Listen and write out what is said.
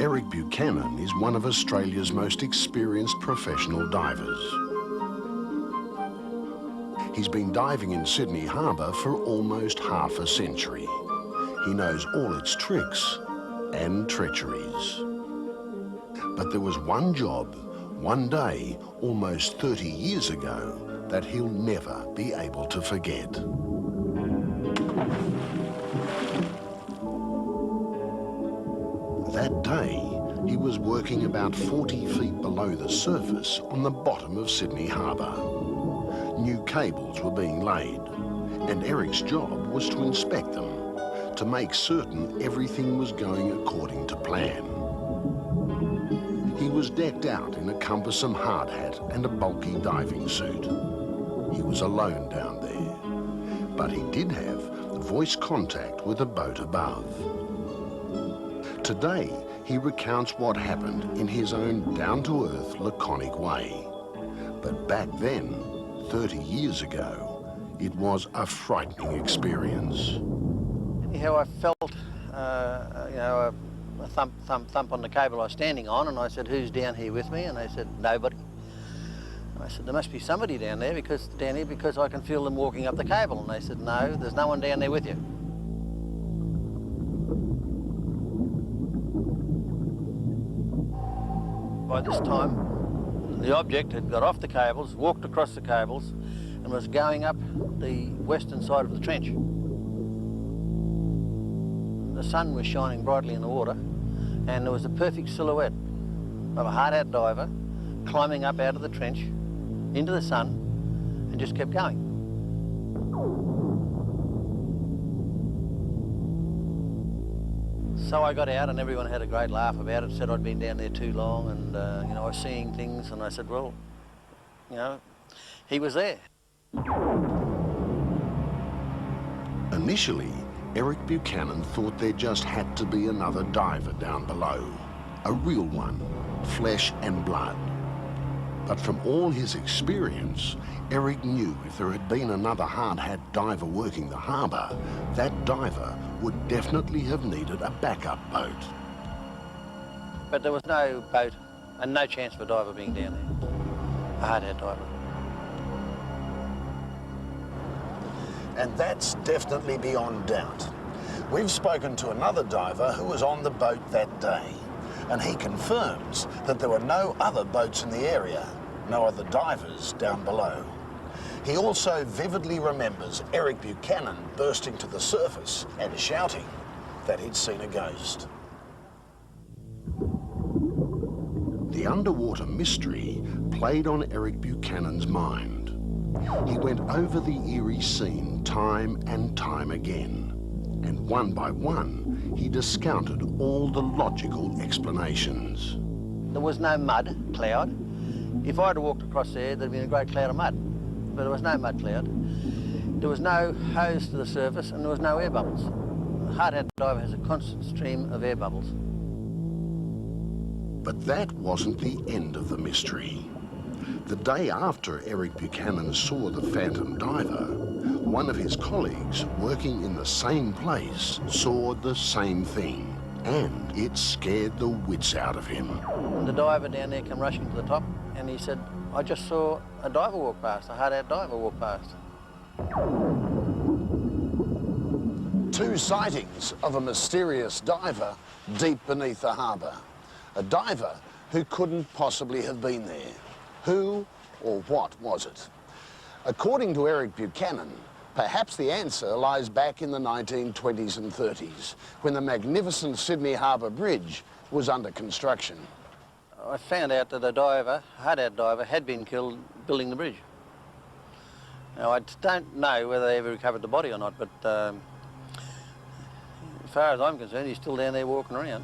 Eric Buchanan is one of Australia's most experienced professional divers. He's been diving in Sydney Harbour for almost half a century. He knows all its tricks and treacheries. But there was one job, one day, almost 30 years ago, that he'll never be able to forget. That day, he was working about 40 feet below the surface on the bottom of Sydney Harbour. New cables were being laid, and Eric's job was to inspect them, to make certain everything was going according to plan. He was decked out in a cumbersome hard hat and a bulky diving suit. He was alone down there, but he did have voice contact with a boat above. Today, he recounts what happened in his own down-to-earth, laconic way. But back then, 30 years ago, it was a frightening experience. Anyhow, I felt, a thump on the cable I was standing on, and I said, "Who's down here with me?" And they said, "Nobody." And I said, "There must be somebody down here because I can feel them walking up the cable." And they said, "No, there's no one down there with you." By this time, the object had got off the cables, walked across the cables, and was going up the western side of the trench. The sun was shining brightly in the water, and there was a perfect silhouette of a hard hat diver climbing up out of the trench into the sun and just kept going. So I got out and everyone had a great laugh about it, said I'd been down there too long and, I was seeing things, and I said, well, he was there. Initially, Eric Buchanan thought there just had to be another diver down below, a real one, flesh and blood. But from all his experience, Eric knew if there had been another hard hat diver working the harbour, that diver would definitely have needed a backup boat. But there was no boat and no chance for a diver being down there, a hard hat diver. And that's definitely beyond doubt. We've spoken to another diver who was on the boat that day, and he confirms that there were no other boats in the area, no other divers down below. He also vividly remembers Eric Buchanan bursting to the surface and shouting that he'd seen a ghost. The underwater mystery played on Eric Buchanan's mind. He went over the eerie scene time and time again, and one by one, he discounted all the logical explanations. There was no mud cloud. If I had walked across there'd have been a great cloud of mud, but there was no mud cloud. There was no hose to the surface, and there was no air bubbles. A hard hat diver has a constant stream of air bubbles. But that wasn't the end of the mystery. The day after Eric Buchanan saw the phantom diver, one of his colleagues working in the same place saw the same thing, and it scared the wits out of him. The diver down there came rushing to the top, and he said, "I just saw a diver walk past, a hard hat diver walk past." 2 sightings of a mysterious diver deep beneath the harbour. A diver who couldn't possibly have been there. Who or what was it? According to Eric Buchanan, perhaps the answer lies back in the 1920s and 30s, when the magnificent Sydney Harbour Bridge was under construction. I found out that a hard hat diver, had been killed building the bridge. Now, I don't know whether they ever recovered the body or not, but as far as I'm concerned, he's still down there walking around.